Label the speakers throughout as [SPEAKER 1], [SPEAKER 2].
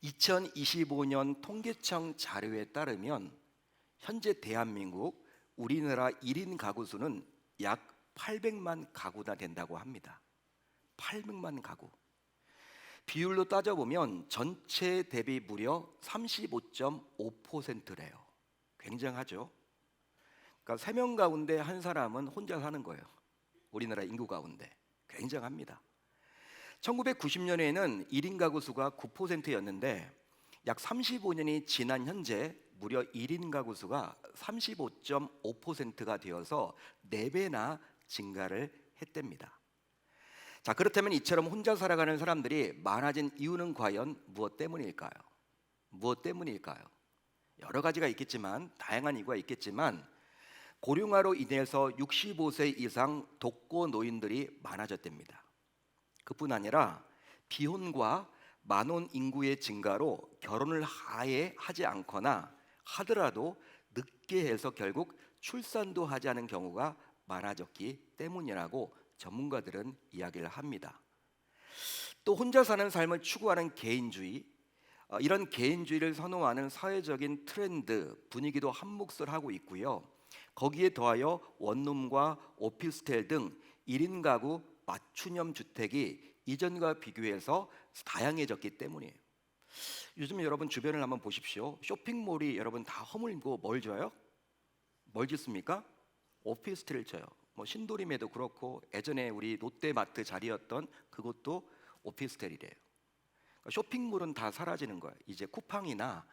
[SPEAKER 1] 2025년 통계청 자료에 따르면 현재 대한민국 우리나라 1인 가구 수는 약 800만 가구나 된다고 합니다. 800만 가구. 비율로 따져보면 전체 대비 무려 35.5%래요. 굉장하죠. 그러니까 3명 가운데 한 사람은 혼자 사는 거예요. 우리나라 인구 가운데. 굉장합니다. 1990년에는 1인 가구 수가 9%였는데 약 35년이 지난 현재 무려 1인 가구 수가 35.5%가 되어서 4배나 증가를 했답니다. 자, 그렇다면 이처럼 혼자 살아가는 사람들이 많아진 이유는 과연 무엇 때문일까요? 무엇 때문일까요? 여러 가지가 있겠지만, 다양한 이유가 있겠지만, 고령화로 인해서 65세 이상 독거 노인들이 많아졌답니다. 그뿐 아니라 비혼과 만혼 인구의 증가로 결혼을 아예 하지 않거나 하더라도 늦게 해서 결국 출산도 하지 않은 경우가 많아졌기 때문이라고 전문가들은 이야기를 합니다. 또 혼자 사는 삶을 추구하는 개인주의, 이런 개인주의를 선호하는 사회적인 트렌드, 분위기도 한몫을 하고 있고요. 거기에 더하여 원룸과 오피스텔 등 1인 가구 맞춤형 주택이 이전과 비교해서 다양해졌기 때문이에요. 요즘 여러분 주변을 한번 보십시오. 쇼핑몰이 여러분 다 허물고 뭘 줘요? 뭘 짓습니까? 오피스텔을 쳐요. 뭐 신도림에도 그렇고 예전에 우리 롯데마트 자리였던 그것도 오피스텔이래요. 그러니까 쇼핑몰은 다 사라지는 거예요. 이제 쿠팡이나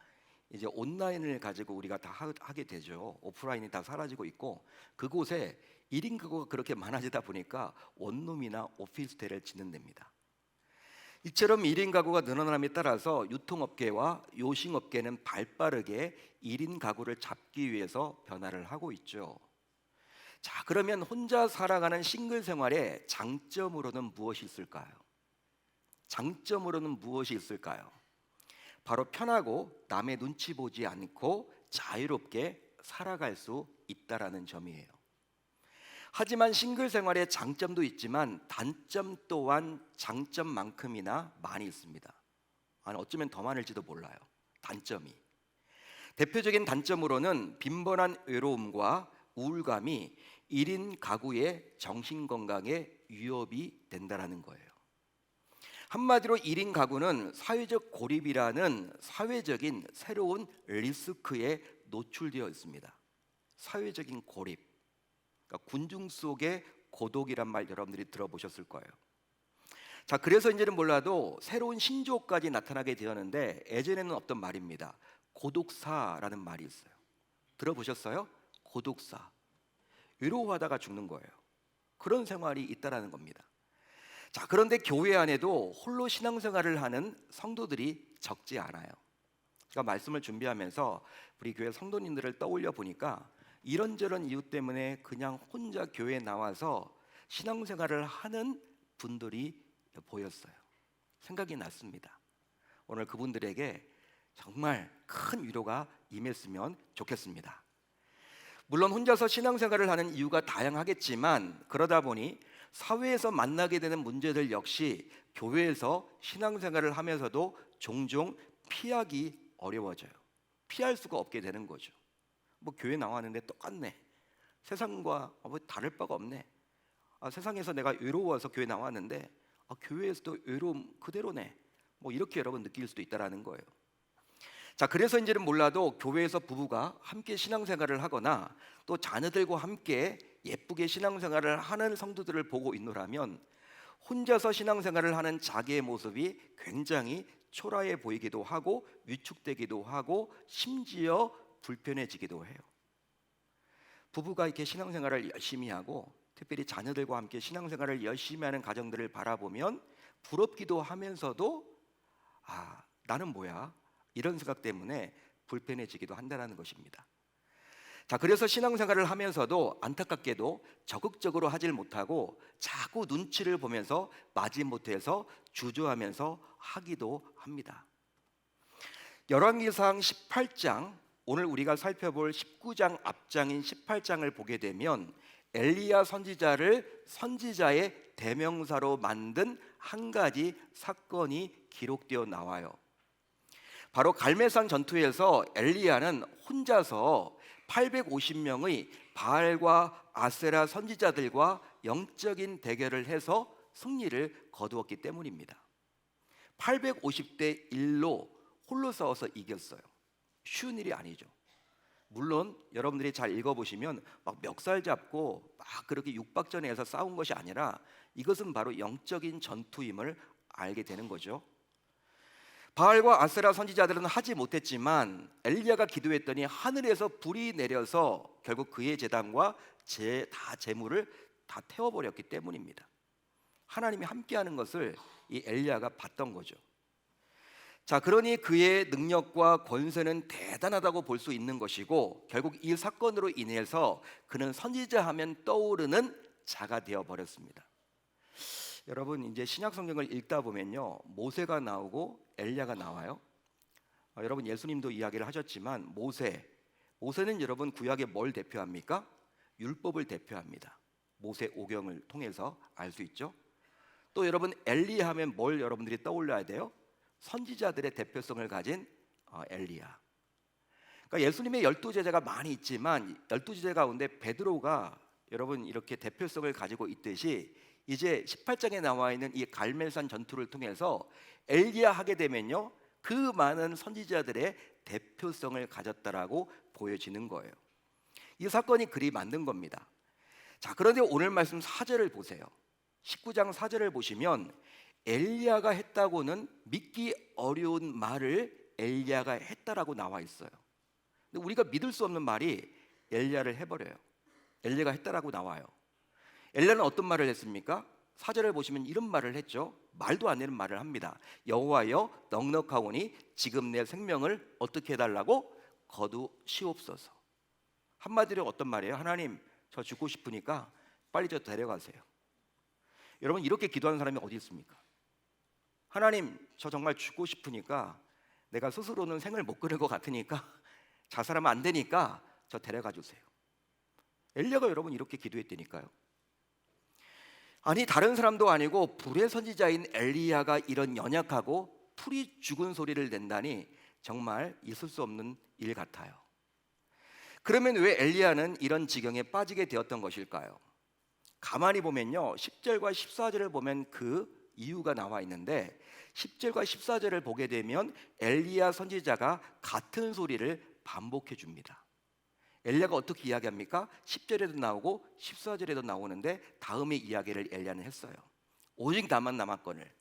[SPEAKER 1] 이제 온라인을 가지고 우리가 다 하게 되죠. 오프라인이 다 사라지고 있고 그곳에 1인 가구가 그렇게 많아지다 보니까 원룸이나 오피스텔을 짓는 데입니다. 이처럼 1인 가구가 늘어남에 따라서 유통업계와 요식업계는 발빠르게 1인 가구를 잡기 위해서 변화를 하고 있죠. 자, 그러면 혼자 살아가는 싱글 생활의 장점으로는 무엇이 있을까요? 장점으로는 무엇이 있을까요? 바로 편하고 남의 눈치 보지 않고 자유롭게 살아갈 수 있다라는 점이에요. 하지만 싱글 생활의 장점도 있지만 단점 또한 장점만큼이나 많이 있습니다. 아니, 어쩌면 더 많을지도 몰라요. 단점이. 대표적인 단점으로는 빈번한 외로움과 우울감이 1인 가구의 정신건강에 위협이 된다는 거예요. 한마디로 1인 가구는 사회적 고립이라는 사회적인 새로운 리스크에 노출되어 있습니다. 사회적인 고립. 그러니까 군중 속의 고독이란 말 여러분들이 들어보셨을 거예요. 자, 그래서 이제는 몰라도 새로운 신조어까지 나타나게 되었는데 예전에는 없던 말입니다. 고독사라는 말이 있어요. 들어보셨어요? 고독사. 외로워하다가 죽는 거예요. 그런 생활이 있다라는 겁니다. 자, 그런데 교회 안에도 홀로 신앙생활을 하는 성도들이 적지 않아요. 제가 말씀을 준비하면서 우리 교회 성도님들을 떠올려 보니까 이런저런 이유 때문에 그냥 혼자 교회에 나와서 신앙생활을 하는 분들이 보였어요. 생각이 났습니다. 오늘 그분들에게 정말 큰 위로가 임했으면 좋겠습니다. 물론 혼자서 신앙생활을 하는 이유가 다양하겠지만 그러다 보니 사회에서 만나게 되는 문제들 역시 교회에서 신앙생활을 하면서도 종종 피하기 어려워져요. 피할 수가 없게 되는 거죠. 뭐 교회 나왔는데 똑같네. 세상과 뭐 다를 바가 없네. 세상에서 내가 외로워서 교회 나왔는데 교회에서도 외로움 그대로네. 뭐 이렇게 여러분 느낄 수도 있다라는 거예요. 자, 그래서 이제는 몰라도 교회에서 부부가 함께 신앙생활을 하거나 또 자녀들과 함께 예쁘게 신앙생활을 하는 성도들을 보고 있노라면 혼자서 신앙생활을 하는 자기의 모습이 굉장히 초라해 보이기도 하고 위축되기도 하고 심지어 불편해지기도 해요. 부부가 이렇게 신앙생활을 열심히 하고 특별히 자녀들과 함께 신앙생활을 열심히 하는 가정들을 바라보면 부럽기도 하면서도 나는 뭐야? 이런 생각 때문에 불편해지기도 한다는 것입니다. 자, 그래서 신앙생활을 하면서도 안타깝게도 적극적으로 하질 못하고 자꾸 눈치를 보면서 마지못해서 주저하면서 하기도 합니다. 열왕기상 18장, 오늘 우리가 살펴볼 19장 앞장인 18장을 보게 되면 엘리야 선지자를 선지자의 대명사로 만든 한 가지 사건이 기록되어 나와요. 바로 갈멜산 전투에서 엘리야는 혼자서 850명의 바알과 아세라 선지자들과 영적인 대결을 해서 승리를 거두었기 때문입니다. 850대 1로 홀로 싸워서 이겼어요. 쉬운 일이 아니죠. 물론 여러분들이 잘 읽어보시면 막 멱살 잡고 막 그렇게 육박전에서 싸운 것이 아니라 이것은 바로 영적인 전투임을 알게 되는 거죠. 바알과 아세라 선지자들은 하지 못했지만 엘리야가 기도했더니 하늘에서 불이 내려서 결국 그의 제단과 다 재물을 다 태워버렸기 때문입니다. 하나님이 함께하는 것을 이 엘리야가 봤던 거죠. 자, 그러니 그의 능력과 권세는 대단하다고 볼 수 있는 것이고 결국 이 사건으로 인해서 그는 선지자 하면 떠오르는 자가 되어 버렸습니다. 여러분, 이제 신약 성경을 읽다 보면요, 모세가 나오고 엘리야가 나와요. 여러분, 예수님도 이야기를 하셨지만 모세는 여러분 구약에 뭘 대표합니까? 율법을 대표합니다. 모세 오경을 통해서 알 수 있죠. 또 여러분, 엘리야 하면 뭘 여러분들이 떠올려야 돼요? 선지자들의 대표성을 가진 엘리야. 그러니까 예수님의 12제자가 많이 있지만 12제자 가운데 베드로가 여러분 이렇게 대표성을 가지고 있듯이 이제 18장에 나와 있는 이 갈멜산 전투를 통해서 엘리야 하게 되면요, 그 많은 선지자들의 대표성을 가졌다라고 보여지는 거예요. 이 사건이 그리 만든 겁니다. 자, 그런데 오늘 말씀 4절을 보세요. 19장 4절을 보시면 엘리야가 했다고는 믿기 어려운 말을 엘리야가 했다라고 나와 있어요. 근데 우리가 믿을 수 없는 말이 엘리야를 해버려요. 엘리야가 했다라고 나와요. 엘리야는 어떤 말을 했습니까? 4절을 보시면 이런 말을 했죠. 말도 안 되는 말을 합니다. 여호와여, 넉넉하오니 지금 내 생명을 어떻게 해달라고? 거두시옵소서. 한마디로 어떤 말이에요? 하나님, 저 죽고 싶으니까 빨리 저 데려가세요. 여러분, 이렇게 기도하는 사람이 어디 있습니까? 하나님, 저 정말 죽고 싶으니까, 내가 스스로는 생을 못 끊을 것 같으니까, 자살하면 안 되니까 저 데려가 주세요. 엘리야가 여러분 이렇게 기도했다니까요. 아니, 다른 사람도 아니고 불의 선지자인 엘리야가 이런 연약하고 풀이 죽은 소리를 낸다니 정말 있을 수 없는 일 같아요. 그러면 왜 엘리야는 이런 지경에 빠지게 되었던 것일까요? 가만히 보면요, 10절과 14절을 보면 그 이유가 나와 있는데 10절과 14절을 보게 되면 엘리야 선지자가 같은 소리를 반복해 줍니다. 엘리야가 어떻게 이야기합니까? 10절에도 나오고 14절에도 나오는데 다음의 이야기를 엘리야는 했어요. 오직 나만 남았거늘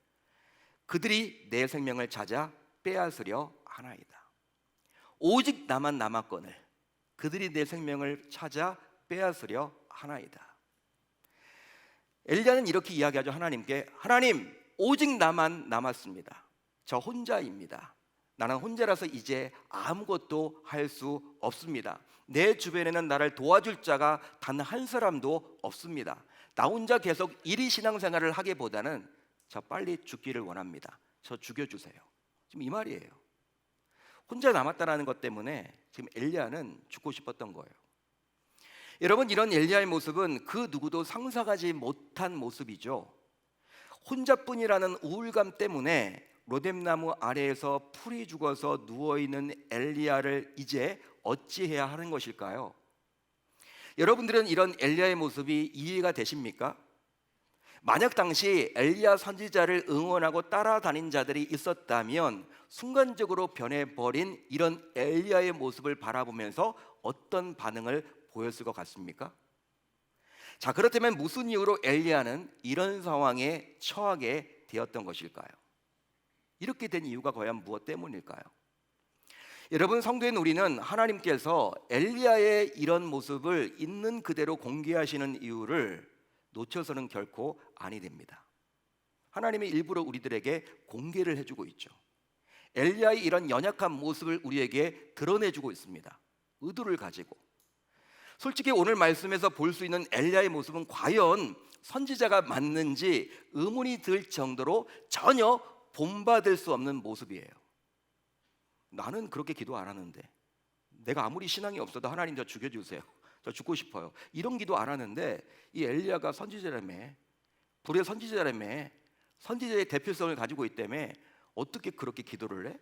[SPEAKER 1] 그들이 내 생명을 찾아 빼앗으려 하나이다. 오직 나만 남았거늘 그들이 내 생명을 찾아 빼앗으려 하나이다. 엘리야는 이렇게 이야기하죠. 하나님께, 하나님, 오직 나만 남았습니다. 저 혼자입니다. 나는 혼자라서 이제 아무것도 할 수 없습니다. 내 주변에는 나를 도와줄 자가 단 한 사람도 없습니다. 나 혼자 계속 이리 신앙생활을 하기보다는 저 빨리 죽기를 원합니다. 저 죽여주세요. 지금 이 말이에요. 혼자 남았다는 것 때문에 지금 엘리야는 죽고 싶었던 거예요. 여러분, 이런 엘리야의 모습은 그 누구도 상상하지 못한 모습이죠. 혼자뿐이라는 우울감 때문에 로뎀나무 아래에서 풀이 죽어서 누워있는 엘리야를 이제 어찌해야 하는 것일까요? 여러분들은 이런 엘리야의 모습이 이해가 되십니까? 만약 당시 엘리야 선지자를 응원하고 따라다닌 자들이 있었다면 순간적으로 변해버린 이런 엘리야의 모습을 바라보면서 어떤 반응을 보였을 것 같습니까? 자, 그렇다면 무슨 이유로 엘리야는 이런 상황에 처하게 되었던 것일까요? 이렇게 된 이유가 과연 무엇 때문일까요? 여러분, 성도인 우리는 하나님께서 엘리야의 이런 모습을 있는 그대로 공개하시는 이유를 놓쳐서는 결코 아니 됩니다. 하나님이 일부러 우리들에게 공개를 해주고 있죠. 엘리야의 이런 연약한 모습을 우리에게 드러내주고 있습니다. 의도를 가지고. 솔직히 오늘 말씀에서 볼 수 있는 엘리야의 모습은 과연 선지자가 맞는지 의문이 들 정도로 전혀 본받을 수 없는 모습이에요. 나는 그렇게 기도 안 하는데, 내가 아무리 신앙이 없어도 하나님 저 죽여주세요, 저 죽고 싶어요, 이런 기도 안 하는데 이 엘리야가 선지자라며, 불의 선지자라며, 선지자의 대표성을 가지고 있다며 어떻게 그렇게 기도를 해?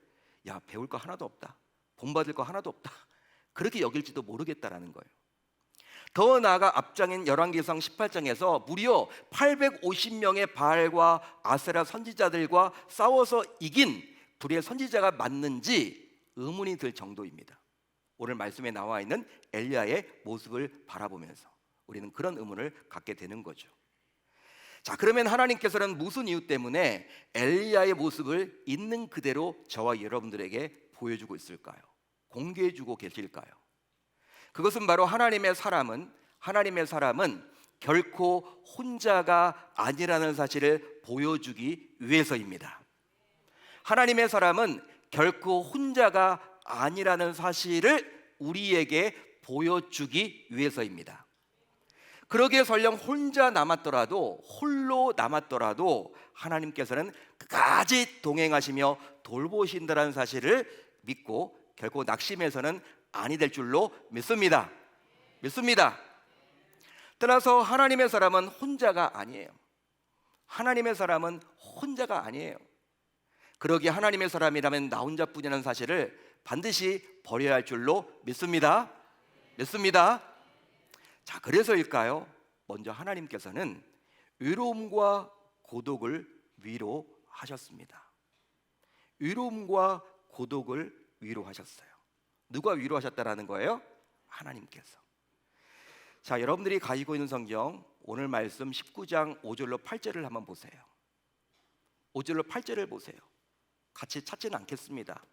[SPEAKER 1] 야, 배울 거 하나도 없다, 본받을 거 하나도 없다, 그렇게 여길지도 모르겠다라는 거예요. 더 나아가 앞장인 열왕기상 18장에서 무려 850명의 바알과 아세라 선지자들과 싸워서 이긴 불의 선지자가 맞는지 의문이 들 정도입니다. 오늘 말씀에 나와 있는 엘리야의 모습을 바라보면서 우리는 그런 의문을 갖게 되는 거죠. 자, 그러면 하나님께서는 무슨 이유 때문에 엘리야의 모습을 있는 그대로 저와 여러분들에게 보여주고 있을까요? 공개해주고 계실까요? 그것은 바로 하나님의 사람은 결코 혼자가 아니라는 사실을 보여주기 위해서입니다. 하나님의 사람은 결코 혼자가 아니라는 사실을 우리에게 보여주기 위해서입니다. 그러기에 설령 홀로 남았더라도 하나님께서는 끝까지 동행하시며 돌보신다는 사실을 믿고 결코 낙심해서는 아니 될 줄로 믿습니다. 따라서 하나님의 사람은 혼자가 아니에요. 그러기에 하나님의 사람이라면 나 혼자뿐이라는 사실을 반드시 버려야 할 줄로 믿습니다. 자, 그래서일까요? 먼저 하나님께서는 외로움과 고독을 위로하셨습니다. 누가 위로하셨다라는 거예요? 하나님께서. 자, 여러분들이 가지고 있는 성경 오늘 말씀 19장 5절로 8절을 한번 보세요. 5절로 8절을 보세요. 같이 찾지는 않겠습니다.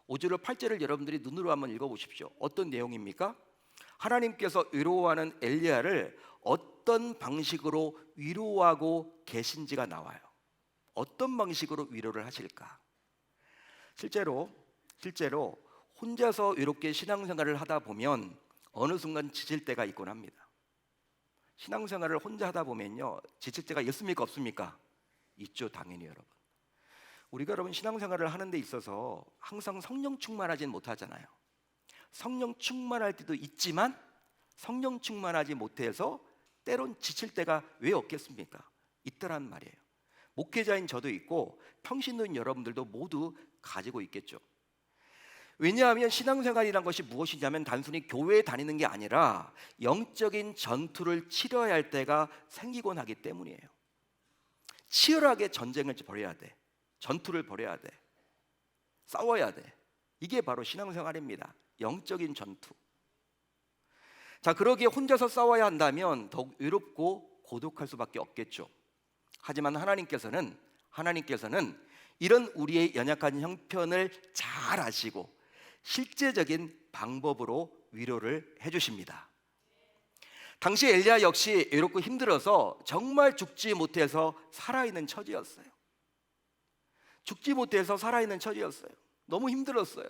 [SPEAKER 1] 5절로 8절을 여러분들이 눈으로 한번 읽어보십시오. 어떤 내용입니까? 하나님께서 위로하는 엘리야를 어떤 방식으로 위로하고 계신지가 나와요. 어떤 방식으로 위로를 하실까? 실제로 혼자서 외롭게 신앙생활을 하다 보면 어느 순간 지칠 때가 있곤 합니다. 신앙생활을 혼자 하다 보면요, 지칠 때가 있습니까, 없습니까? 있죠, 당연히. 여러분, 우리가 신앙생활을 하는 데 있어서 항상 성령 충만하지는 못하잖아요. 성령 충만할 때도 있지만 성령 충만하지 못해서 때론 지칠 때가 왜 없겠습니까? 있더란 말이에요. 목회자인 저도 있고 평신도인 여러분들도 모두 가지고 있겠죠. 왜냐하면 신앙생활이란 것이 무엇이냐면 단순히 교회에 다니는 게 아니라 영적인 전투를 치러야 할 때가 생기곤 하기 때문이에요. 치열하게 전쟁을 벌여야 돼. 전투를 벌여야 돼. 싸워야 돼. 이게 바로 신앙생활입니다. 영적인 전투. 자, 그러기에 혼자서 싸워야 한다면 더욱 외롭고 고독할 수밖에 없겠죠. 하지만 하나님께서는 이런 우리의 연약한 형편을 잘 아시고 실제적인 방법으로 위로를 해주십니다. 당시 엘리야 역시 외롭고 힘들어서 정말 죽지 못해서 살아있는 처지였어요. 너무 힘들었어요.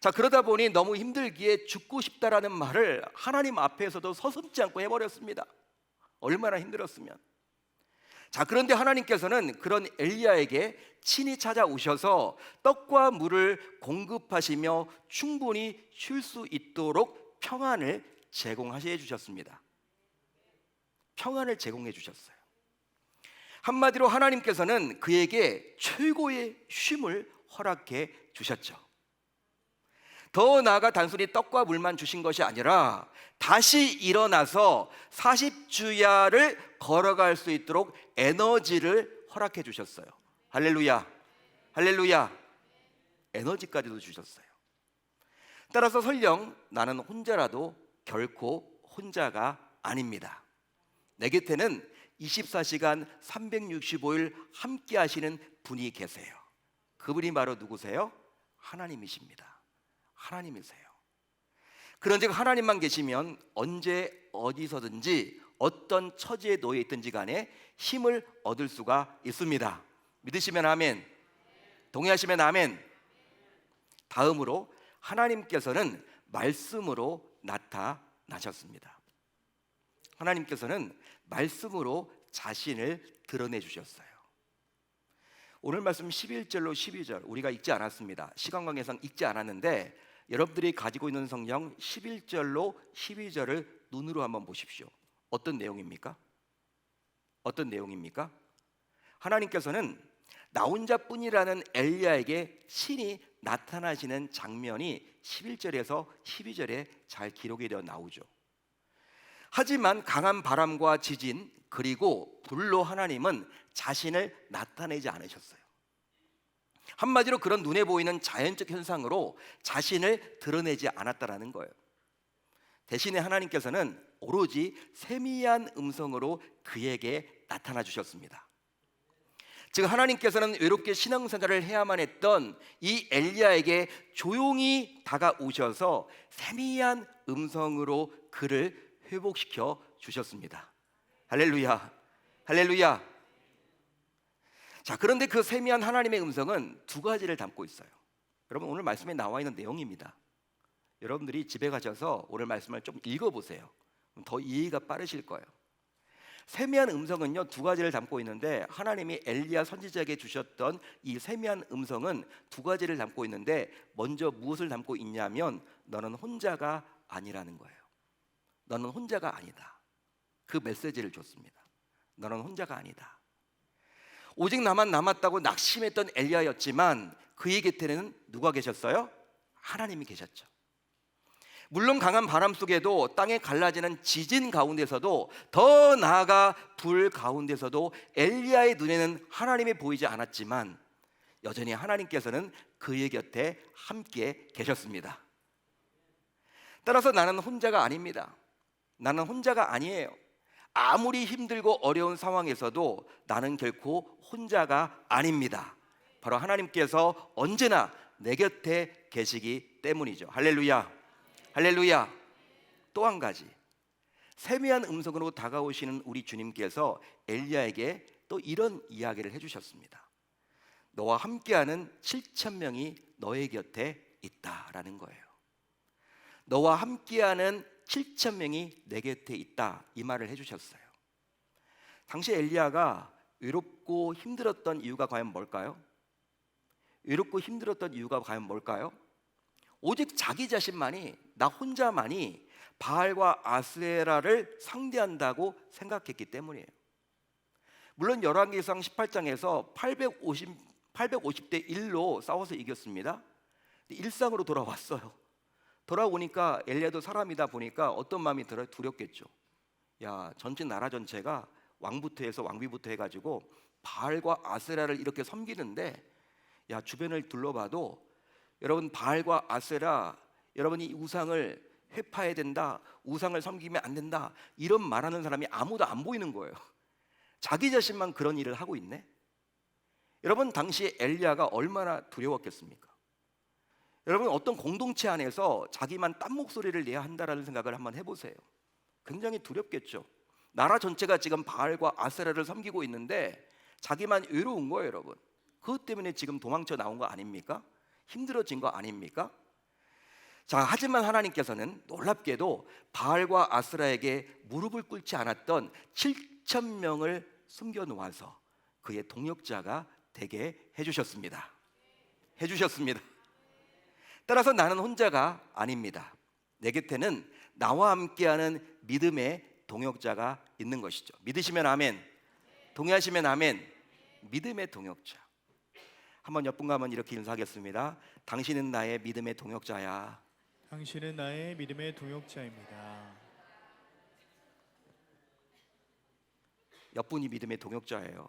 [SPEAKER 1] 자, 그러다 보니 너무 힘들기에 죽고 싶다라는 말을 하나님 앞에서도 서슴지 않고 해버렸습니다. 얼마나 힘들었으면. 자, 그런데 하나님께서는 그런 엘리야에게 친히 찾아오셔서 떡과 물을 공급하시며 충분히 쉴 수 있도록 평안을 제공해 주셨습니다. 한마디로 하나님께서는 그에게 최고의 쉼을 허락해 주셨죠. 더 나아가 단순히 떡과 물만 주신 것이 아니라 다시 일어나서 40주야를 걸어갈 수 있도록 에너지를 허락해 주셨어요. 할렐루야. 에너지까지도 주셨어요. 따라서 설령 나는 혼자라도 결코 혼자가 아닙니다. 내 곁에는 24시간 365일 함께 하시는 분이 계세요. 그분이 바로 누구세요? 하나님이십니다. 그런즉 하나님만 계시면 언제 어디서든지 어떤 처지에 놓여 있든지 간에 힘을 얻을 수가 있습니다. 믿으시면 아멘, 동의하시면 아멘. 다음으로 하나님께서는 말씀으로 나타나셨습니다. 하나님께서는 말씀으로 자신을 드러내 주셨어요. 오늘 말씀 11절로 12절 우리가 읽지 않았습니다. 시간 관계상 읽지 않았는데 여러분들이 가지고 있는 성경 11절로 12절을 눈으로 한번 보십시오. 어떤 내용입니까? 하나님께서는 나 혼자뿐이라는 엘리야에게 신이 나타나시는 장면이 11절에서 12절에 잘 기록이 되어 나오죠. 하지만 강한 바람과 지진 그리고 불로 하나님은 자신을 나타내지 않으셨어요. 한마디로 그런 눈에 보이는 자연적 현상으로 자신을 드러내지 않았다라는 거예요. 대신에 하나님께서는 오로지 세미한 음성으로 그에게 나타나 주셨습니다. 즉 하나님께서는 외롭게 신앙생활을 해야만 했던 이 엘리야에게 조용히 다가오셔서 세미한 음성으로 그를 회복시켜 주셨습니다. 할렐루야, 할렐루야. 자, 그런데 그 세미한 하나님의 음성은 두 가지를 담고 있어요. 여러분, 오늘 말씀에 나와 있는 내용입니다. 여러분들이 집에 가셔서 오늘 말씀을 좀 읽어보세요. 더 이해가 빠르실 거예요. 세미한 음성은요, 두 가지를 담고 있는데 하나님이 엘리야 선지자에게 주셨던 이 세미한 음성은 두 가지를 담고 있는데, 먼저 무엇을 담고 있냐면 너는 혼자가 아니라는 거예요. 너는 혼자가 아니다. 그 메시지를 줬습니다. 너는 혼자가 아니다. 오직 나만 남았다고 낙심했던 엘리야였지만 그의 곁에는 누가 계셨어요? 하나님이 계셨죠. 물론 강한 바람 속에도, 땅에 갈라지는 지진 가운데서도, 더 나아가 불 가운데서도 엘리야의 눈에는 하나님이 보이지 않았지만 여전히 하나님께서는 그의 곁에 함께 계셨습니다. 따라서 나는 혼자가 아닙니다. 나는 혼자가 아니에요. 아무리 힘들고 어려운 상황에서도 나는 결코 혼자가 아닙니다. 바로 하나님께서 언제나 내 곁에 계시기 때문이죠. 할렐루야, 할렐루야. 또 한 가지, 세미한 음성으로 다가오시는 우리 주님께서 엘리야에게 또 이런 이야기를 해주셨습니다. 너와 함께하는 7,000명이 너의 곁에 있다라는 거예요. 너와 함께하는 7,000명이 내 곁에 있다, 이 말을 해주셨어요. 당시 엘리야가 외롭고 힘들었던 이유가 과연 뭘까요? 외롭고 힘들었던 이유가 과연 뭘까요? 오직 자기 자신만이, 나 혼자만이 바알과 아스에라를 상대한다고 생각했기 때문이에요. 물론 열왕기상 18장에서 850대 1로 싸워서 이겼습니다. 일상으로 돌아왔어요. 돌아오니까 엘리야도 사람이다 보니까 어떤 마음이 들어요? 두렵겠죠. 야, 전체 나라 전체가 왕부터 해서 왕비부터 해가지고 바알과 아세라를 이렇게 섬기는데, 야, 주변을 둘러봐도 여러분, 바알과 아세라, 여러분이 우상을 회파해야 된다, 우상을 섬기면 안 된다, 이런 말하는 사람이 아무도 안 보이는 거예요. 자기 자신만 그런 일을 하고 있네. 여러분, 당시 엘리야가 얼마나 두려웠겠습니까? 여러분, 어떤 공동체 안에서 자기만 딴 목소리를 내야 한다라는 생각을 한번 해보세요. 굉장히 두렵겠죠. 나라 전체가 지금 바알과 아세라를 섬기고 있는데 자기만 외로운 거예요, 여러분. 그것 때문에 지금 도망쳐 나온 거 아닙니까? 힘들어진 거 아닙니까? 자, 하지만 하나님께서는 놀랍게도 바알과 아스라에게 무릎을 꿇지 않았던 7,000명을 숨겨 놓아서 그의 동역자가 되게 해주셨습니다. 해주셨습니다. 따라서 나는 혼자가 아닙니다. 내 곁에는 나와 함께하는 믿음의 동역자가 있는 것이죠. 믿으시면 아멘, 동의하시면 아멘. 믿음의 동역자. 한번 옆분과 한번 이렇게 인사하겠습니다. 당신은 나의 믿음의 동역자야.
[SPEAKER 2] 당신은 나의 믿음의 동역자입니다.
[SPEAKER 1] 옆분이 믿음의 동역자예요.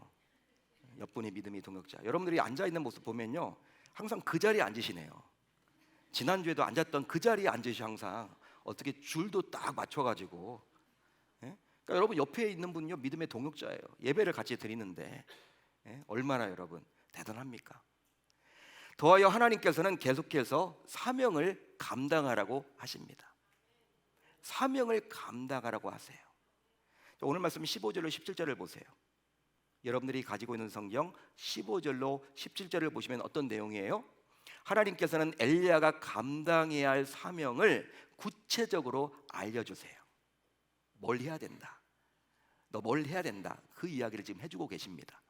[SPEAKER 1] 옆분이 믿음의 동역자. 여러분들이 앉아있는 모습 보면요, 항상 그 자리에 앉으시네요. 지난주에도 앉았던 그 자리에 앉으시, 항상 어떻게 줄도 딱 맞춰가지고. 예? 그러니까 여러분 옆에 있는 분요, 믿음의 동역자예요. 예배를 같이 드리는데 얼마나 여러분 대단합니까? 더하여 하나님께서는 계속해서 사명을 감당하라고 하십니다. 사명을 감당하라고 하세요. 오늘 말씀 15절로 17절을 보세요. 여러분들이 가지고 있는 성경 15절로 17절을 보시면 어떤 내용이에요? 하나님께서는 엘리야가 감당해야 할 사명을 구체적으로 알려주세요. 뭘 해야 된다, 너 뭘 해야 된다, 그 이야기를 지금 해주고 계십니다.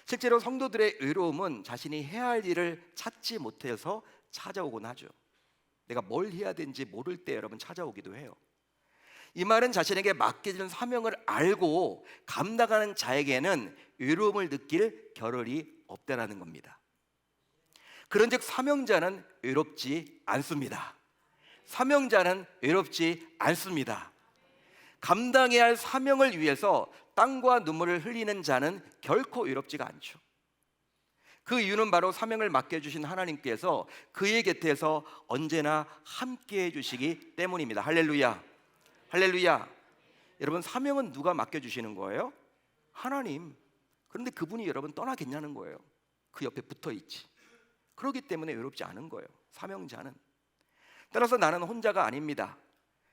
[SPEAKER 1] 실제로 성도들의 외로움은 자신이 해야 할 일을 찾지 못해서 찾아오곤 하죠. 내가 뭘 해야 되는지 모를 때 여러분 찾아오기도 해요. 이 말은 자신에게 맡겨진 사명을 알고 감당하는 자에게는 외로움을 느낄 겨를이 없다라는 겁니다. 그런즉 사명자는 외롭지 않습니다. 사명자는 외롭지 않습니다. 감당해야 할 사명을 위해서 땀과 눈물을 흘리는 자는 결코 외롭지가 않죠. 그 이유는 바로 사명을 맡겨주신 하나님께서 그의 곁에서 언제나 함께해 주시기 때문입니다. 할렐루야, 할렐루야. 여러분, 사명은 누가 맡겨주시는 거예요? 하나님. 그런데 그분이 여러분 떠나겠냐는 거예요. 그 옆에 붙어있지. 그렇기 때문에 외롭지 않은 거예요, 사명자는. 따라서 나는 혼자가 아닙니다.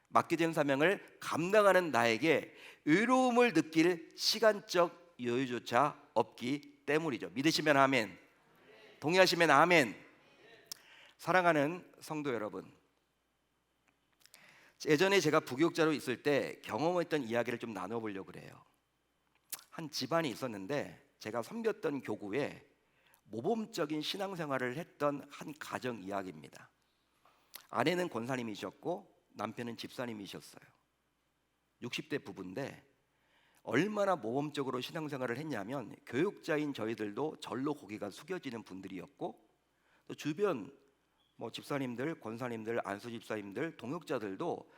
[SPEAKER 1] 맡겨진 사명을 감당하는 나에게 외로움을 느낄 시간적 여유조차 없기 때문이죠. 믿으시면 아멘, 동의하시면 아멘. 사랑하는 성도 여러분, 예전에 제가 부교육자로 있을 때 경험했던 이야기를 좀 나눠보려고 그래요. 한 집안이 있었는데 제가 섬겼던 교구에 모범적인 신앙생활을 했던 한 가정 이야기입니다. 아내는 권사님이셨고 남편은 집사님이셨어요. 60대 부부인데 얼마나 모범적으로 신앙생활을 했냐면 교육자인 저희들도 절로 고개가 숙여지는 분들이었고, 또 주변 집사님들, 권사님들, 안수 집사님들, 동역자들도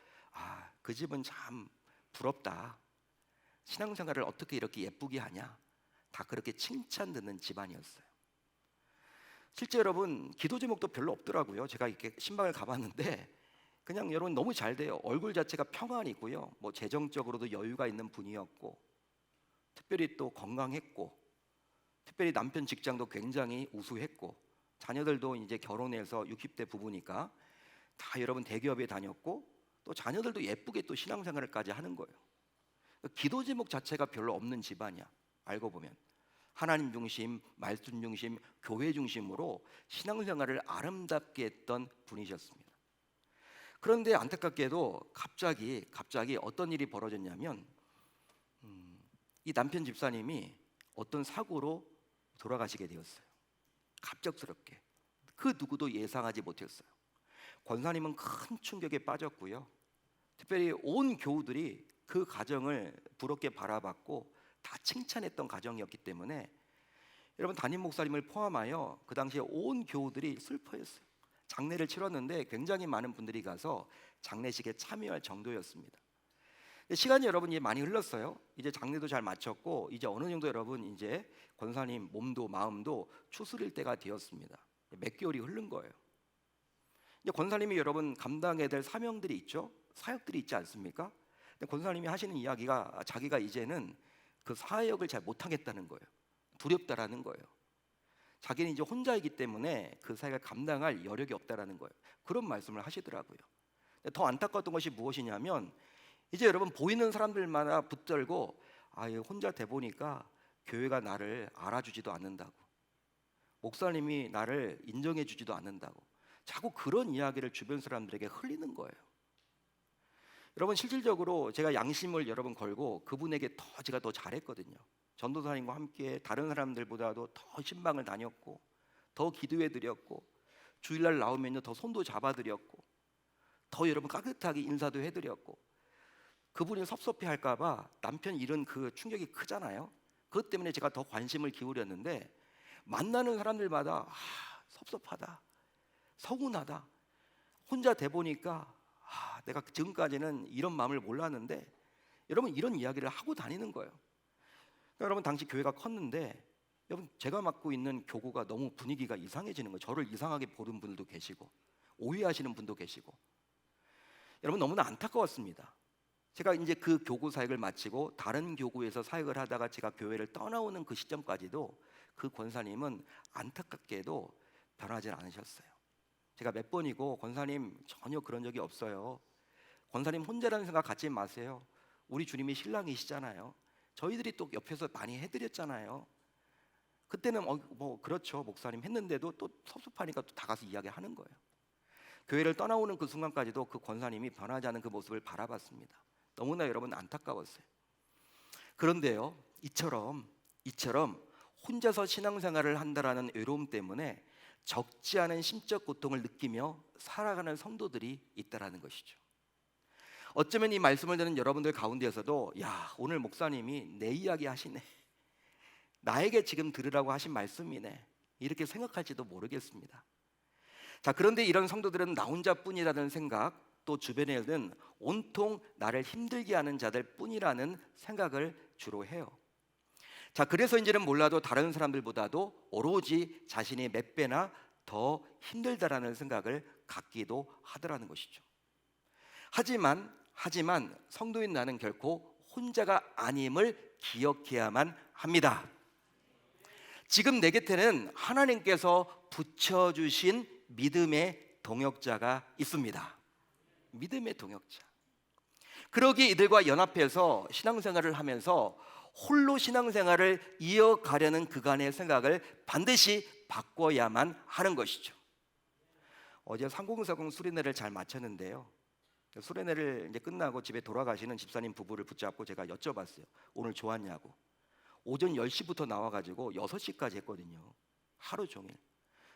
[SPEAKER 1] 그 집은 참 부럽다, 신앙생활을 어떻게 이렇게 예쁘게 하냐, 다 그렇게 칭찬 듣는 집안이었어요. 실제 여러분 기도 제목도 별로 없더라고요. 제가 이렇게 신방을 가봤는데 그냥 여러분 너무 잘 돼요. 얼굴 자체가 평안이고요, 재정적으로도 여유가 있는 분이었고, 특별히 또 건강했고, 특별히 남편 직장도 굉장히 우수했고, 자녀들도 이제 결혼해서 60대 부부니까 다 여러분 대기업에 다녔고, 또 자녀들도 예쁘게 또 신앙생활까지 하는 거예요. 기도 제목 자체가 별로 없는 집안이야. 알고 보면 하나님 중심, 말씀 중심, 교회 중심으로 신앙생활을 아름답게 했던 분이셨습니다. 그런데 안타깝게도 갑자기 어떤 일이 벌어졌냐면 이 남편 집사님이 어떤 사고로 돌아가시게 되었어요. 갑작스럽게. 그 누구도 예상하지 못했어요. 권사님은 큰 충격에 빠졌고요. 특별히 온 교우들이 그 가정을 부럽게 바라봤고 다 칭찬했던 가정이었기 때문에 여러분 담임 목사님을 포함하여 그 당시에 온 교우들이 슬퍼했어요. 장례를 치렀는데 굉장히 많은 분들이 가서 장례식에 참여할 정도였습니다. 시간이 여러분 이제 많이 흘렀어요. 이제 장례도 잘 마쳤고 이제 어느 정도 여러분 이제 권사님 몸도 마음도 추스릴 때가 되었습니다. 몇 개월이 흐른 거예요. 이제 권사님이 여러분 감당해야 될 사명들이 있죠. 사역들이 있지 않습니까? 근데 권사님이 하시는 이야기가 자기가 이제는 그 사역을 잘 못하겠다는 거예요. 두렵다라는 거예요. 자기는 이제 혼자이기 때문에 그 사역을 감당할 여력이 없다라는 거예요. 그런 말씀을 하시더라고요. 더 안타까웠던 것이 무엇이냐면 이제 여러분 보이는 사람들마다 붙들고 혼자 돼 보니까 교회가 나를 알아주지도 않는다고, 목사님이 나를 인정해 주지도 않는다고 자꾸 그런 이야기를 주변 사람들에게 흘리는 거예요. 여러분 실질적으로 제가 양심을 여러분 걸고 그분에게 제가 더 잘했거든요. 전도사님과 함께 다른 사람들보다도 더 신방을 다녔고, 더 기도해 드렸고, 주일날 나오면요 더 손도 잡아 드렸고, 더 여러분 따뜻하게 인사도 해 드렸고, 그분이 섭섭해 할까 봐 남편 잃은 그 충격이 크잖아요. 그것 때문에 제가 더 관심을 기울였는데 만나는 사람들마다 섭섭하다, 서운하다, 혼자 돼 보니까 내가 지금까지는 이런 마음을 몰랐는데, 여러분 이런 이야기를 하고 다니는 거예요. 그러니까 여러분 당시 교회가 컸는데 여러분 제가 맡고 있는 교구가 너무 분위기가 이상해지는 거예요. 저를 이상하게 보는 분들도 계시고 오해하시는 분도 계시고, 여러분 너무나 안타까웠습니다. 제가 이제 그 교구 사역을 마치고 다른 교구에서 사역을 하다가 제가 교회를 떠나오는 그 시점까지도 그 권사님은 안타깝게도 변하지 않으셨어요. 제가 몇 번이고 권사님 전혀 그런 적이 없어요, 권사님 혼자라는 생각 갖지 마세요, 우리 주님이 신랑이시잖아요, 저희들이 또 옆에서 많이 해드렸잖아요. 그때는 그렇죠 목사님 했는데도 또 섭섭하니까 또 다 가서 이야기하는 거예요. 교회를 떠나오는 그 순간까지도 그 권사님이 변하지 않은 그 모습을 바라봤습니다. 너무나 여러분 안타까웠어요. 그런데요 이처럼 혼자서 신앙생활을 한다라는 외로움 때문에 적지 않은 심적 고통을 느끼며 살아가는 성도들이 있다라는 것이죠. 어쩌면 이 말씀을 듣는 여러분들 가운데에서도 야, 오늘 목사님이 내 이야기 하시네, 나에게 지금 들으라고 하신 말씀이네, 이렇게 생각할지도 모르겠습니다. 자, 그런데 이런 성도들은 나 혼자뿐이라는 생각, 또 주변에는 온통 나를 힘들게 하는 자들 뿐이라는 생각을 주로 해요. 자, 그래서인지는 몰라도 다른 사람들보다도 오로지 자신이 몇 배나 더 힘들다라는 생각을 갖기도 하더라는 것이죠. 하지만 성도인 나는 결코 혼자가 아님을 기억해야만 합니다. 지금 내 곁에는 하나님께서 붙여주신 믿음의 동역자가 있습니다. 믿음의 동역자. 그러기에 이들과 연합해서 신앙생활을 하면서 홀로 신앙생활을 이어가려는 그간의 생각을 반드시 바꿔야만 하는 것이죠. 어제 상공사공 수련회를 잘 마쳤는데요, 수련회를 이제 끝나고 집에 돌아가시는 집사님 부부를 붙잡고 제가 여쭤봤어요. 오늘 좋았냐고. 오전 10시부터 나와가지고 6시까지 했거든요. 하루 종일.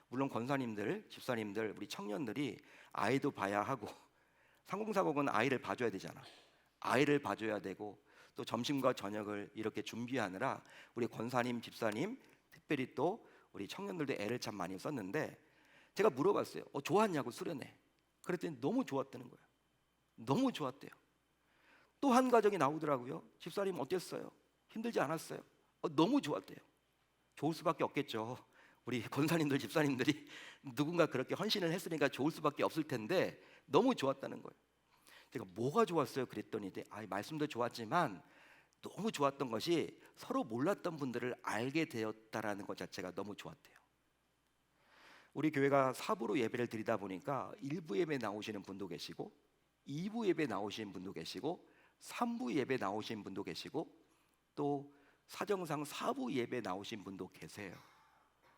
[SPEAKER 1] 물론 권사님들, 집사님들, 우리 청년들이 아이도 봐야 하고, 상공사공은 아이를 봐줘야 되잖아. 아이를 봐줘야 되고, 또 점심과 저녁을 이렇게 준비하느라 우리 권사님, 집사님, 특별히 또 우리 청년들도 애를 참 많이 썼는데, 제가 물어봤어요. 좋았냐고 수련회. 그랬더니 너무 좋았다는 거예요. 너무 좋았대요. 또 한 가정이 나오더라고요. 집사님 어땠어요? 힘들지 않았어요? 너무 좋았대요. 좋을 수밖에 없겠죠. 우리 권사님들, 집사님들이 누군가 그렇게 헌신을 했으니까 좋을 수밖에 없을 텐데 너무 좋았다는 거예요. 제가 뭐가 좋았어요? 그랬더니 말씀도 좋았지만 너무 좋았던 것이 서로 몰랐던 분들을 알게 되었다라는 것 자체가 너무 좋았대요. 우리 교회가 4부로 예배를 드리다 보니까 1부 예배 나오시는 분도 계시고, 2부 예배 나오시는 분도 계시고, 3부 예배 나오신 분도 계시고, 또 사정상 4부 예배 나오신 분도 계세요.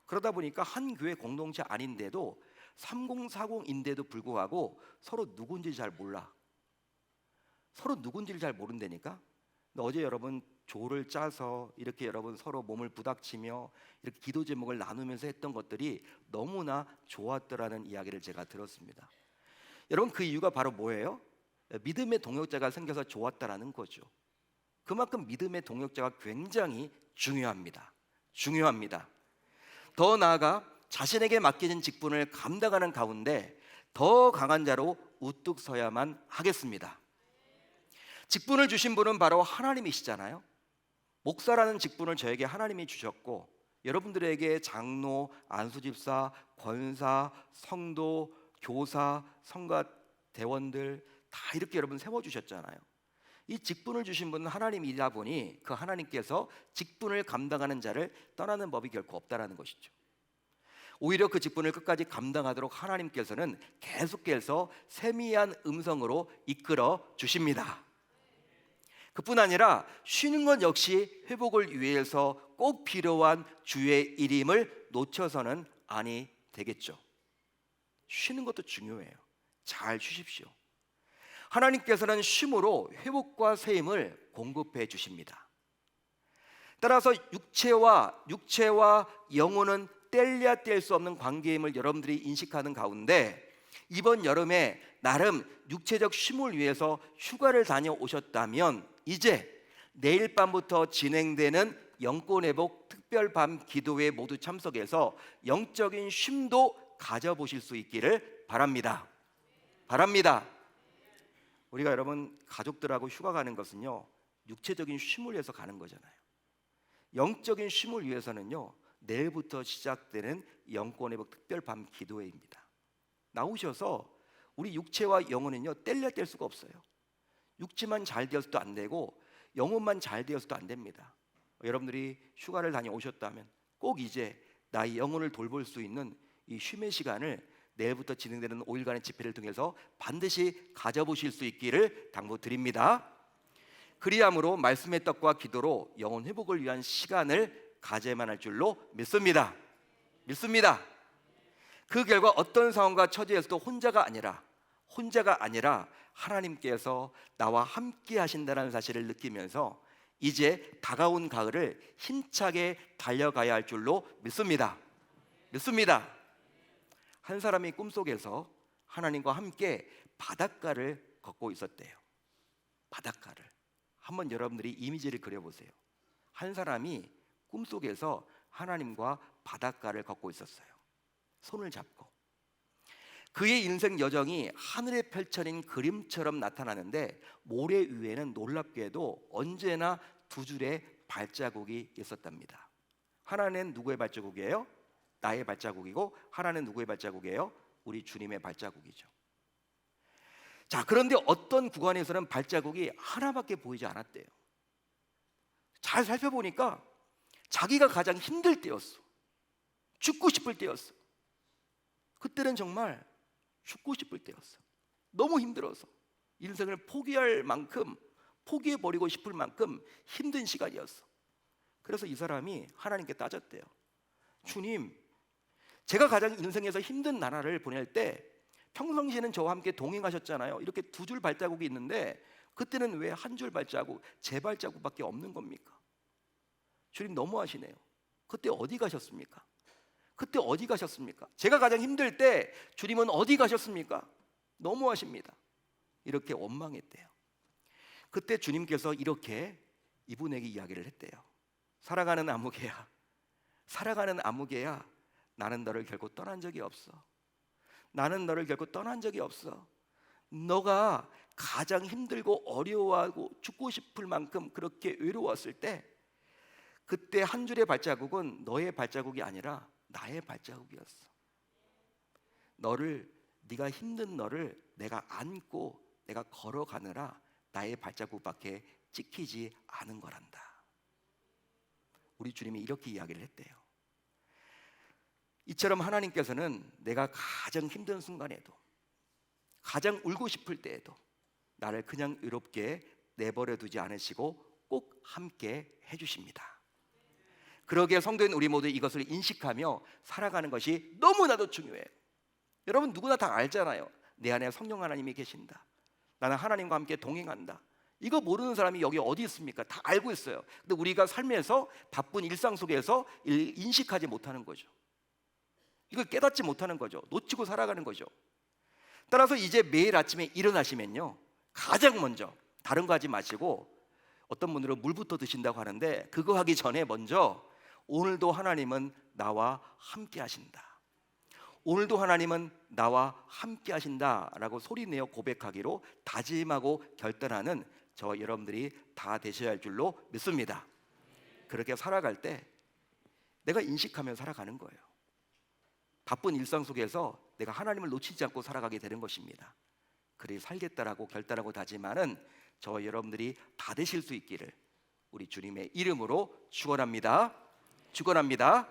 [SPEAKER 1] 그러다 보니까 한 교회 공동체 아닌데도 3040인데도 불구하고 서로 누군지 잘 몰라. 서로 누군지를 잘 모른다니까. 어제 여러분 조를 짜서 이렇게 여러분 서로 몸을 부닥치며 이렇게 기도 제목을 나누면서 했던 것들이 너무나 좋았더라는 이야기를 제가 들었습니다. 여러분, 그 이유가 바로 뭐예요? 믿음의 동역자가 생겨서 좋았다라는 거죠. 그만큼 믿음의 동역자가 굉장히 중요합니다. 더 나아가 자신에게 맡겨진 직분을 감당하는 가운데 더 강한 자로 우뚝 서야만 하겠습니다. 직분을 주신 분은 바로 하나님이시잖아요. 목사라는 직분을 저에게 하나님이 주셨고, 여러분들에게 장로, 안수집사, 권사, 성도, 교사, 성가 대원들 다 이렇게 여러분 세워주셨잖아요. 이 직분을 주신 분은 하나님이다 보니 그 하나님께서 직분을 감당하는 자를 떠나는 법이 결코 없다라는 것이죠. 오히려 그 직분을 끝까지 감당하도록 하나님께서는 계속해서 세미한 음성으로 이끌어 주십니다. 그뿐 아니라 쉬는 것 역시 회복을 위해서 꼭 필요한 주의 일임을 놓쳐서는 아니 되겠죠. 쉬는 것도 중요해요. 잘 쉬십시오. 하나님께서는 쉼으로 회복과 새 힘을 공급해 주십니다. 따라서 육체와 영혼은 뗄래야 뗄 수 없는 관계임을 여러분들이 인식하는 가운데, 이번 여름에 나름 육체적 쉼을 위해서 휴가를 다녀오셨다면 이제 내일 밤부터 진행되는 영권회복 특별밤 기도회에 모두 참석해서 영적인 쉼도 가져보실 수 있기를 바랍니다. 우리가 여러분 가족들하고 휴가 가는 것은요, 육체적인 쉼을 위해서 가는 거잖아요. 영적인 쉼을 위해서는요, 내일부터 시작되는 영권회복 특별밤 기도회입니다. 나오셔서 우리 육체와 영혼은요 뗄래야 뗄 수가 없어요. 육체만 잘 되어서도 안 되고 영혼만 잘 되어서도 안 됩니다. 여러분들이 휴가를 다녀오셨다면 꼭 이제 나의 영혼을 돌볼 수 있는 이 쉼의 시간을 내일부터 진행되는 5일간의 집회를 통해서 반드시 가져보실 수 있기를 당부드립니다. 그리함으로 말씀의 떡과 기도로 영혼 회복을 위한 시간을 가져야만 할 줄로 믿습니다. 그 결과 어떤 상황과 처지에서도 혼자가 아니라 하나님께서 나와 함께 하신다는 사실을 느끼면서 이제 다가온 가을을 힘차게 달려가야 할 줄로 믿습니다. 한 사람이 꿈속에서 하나님과 함께 바닷가를 걷고 있었대요. 바닷가를. 한번 여러분들이 이미지를 그려보세요. 한 사람이 꿈속에서 하나님과 바닷가를 걷고 있었어요. 손을 잡고. 그의 인생 여정이 하늘에 펼쳐진 그림처럼 나타나는데 모래 위에는 놀랍게도 언제나 두 줄의 발자국이 있었답니다. 하나는 누구의 발자국이에요? 나의 발자국이고, 하나는 누구의 발자국이에요? 우리 주님의 발자국이죠. 자, 그런데 어떤 구간에서는 발자국이 하나밖에 보이지 않았대요. 잘 살펴보니까 자기가 가장 힘들 때였어. 죽고 싶을 때였어. 그때는 정말 죽고 싶을 때였어. 너무 힘들어서 인생을 포기할 만큼, 포기해버리고 싶을 만큼 힘든 시간이었어. 그래서 이 사람이 하나님께 따졌대요. 주님, 제가 가장 인생에서 힘든 나날을 보낼 때 평상시에는 저와 함께 동행하셨잖아요. 이렇게 두 줄 발자국이 있는데 그때는 왜 한 줄 발자국, 제 발자국밖에 없는 겁니까? 주님 너무하시네요. 그때 어디 가셨습니까? 그때 어디 가셨습니까? 제가 가장 힘들 때 주님은 어디 가셨습니까? 너무하십니다. 이렇게 원망했대요. 그때 주님께서 이렇게 이분에게 이야기를 했대요. 살아가는 아무개야, 살아가는 아무개야, 나는 너를 결코 떠난 적이 없어. 나는 너를 결코 떠난 적이 없어. 너가 가장 힘들고 어려워하고 죽고 싶을 만큼 그렇게 외로웠을 때 그때 한 줄의 발자국은 너의 발자국이 아니라 나의 발자국이었어. 네가 힘든 너를 내가 안고 내가 걸어가느라 나의 발자국밖에 찍히지 않은 거란다. 우리 주님이 이렇게 이야기를 했대요. 이처럼 하나님께서는 내가 가장 힘든 순간에도, 가장 울고 싶을 때에도 나를 그냥 외롭게 내버려 두지 않으시고 꼭 함께 해주십니다. 그러기에 성도인 우리 모두 이것을 인식하며 살아가는 것이 너무나도 중요해요. 여러분 누구나 다 알잖아요. 내 안에 성령 하나님이 계신다. 나는 하나님과 함께 동행한다. 이거 모르는 사람이 여기 어디 있습니까? 다 알고 있어요. 근데 우리가 삶에서 바쁜 일상 속에서 인식하지 못하는 거죠. 이걸 깨닫지 못하는 거죠. 놓치고 살아가는 거죠. 따라서 이제 매일 아침에 일어나시면요, 가장 먼저 다른 거 하지 마시고, 어떤 분들은 물부터 드신다고 하는데 그거 하기 전에 먼저 오늘도 하나님은 나와 함께 하신다. 오늘도 하나님은 나와 함께 하신다라고 소리내어 고백하기로 다짐하고 결단하는 저와 여러분들이 다 되셔야 할 줄로 믿습니다. 그렇게 살아갈 때 내가 인식하며 살아가는 거예요. 바쁜 일상 속에서 내가 하나님을 놓치지 않고 살아가게 되는 것입니다. 그래 살겠다라고 결단하고 다짐하는 저와 여러분들이 다 되실 수 있기를 우리 주님의 이름으로 축원합니다. 축원합니다.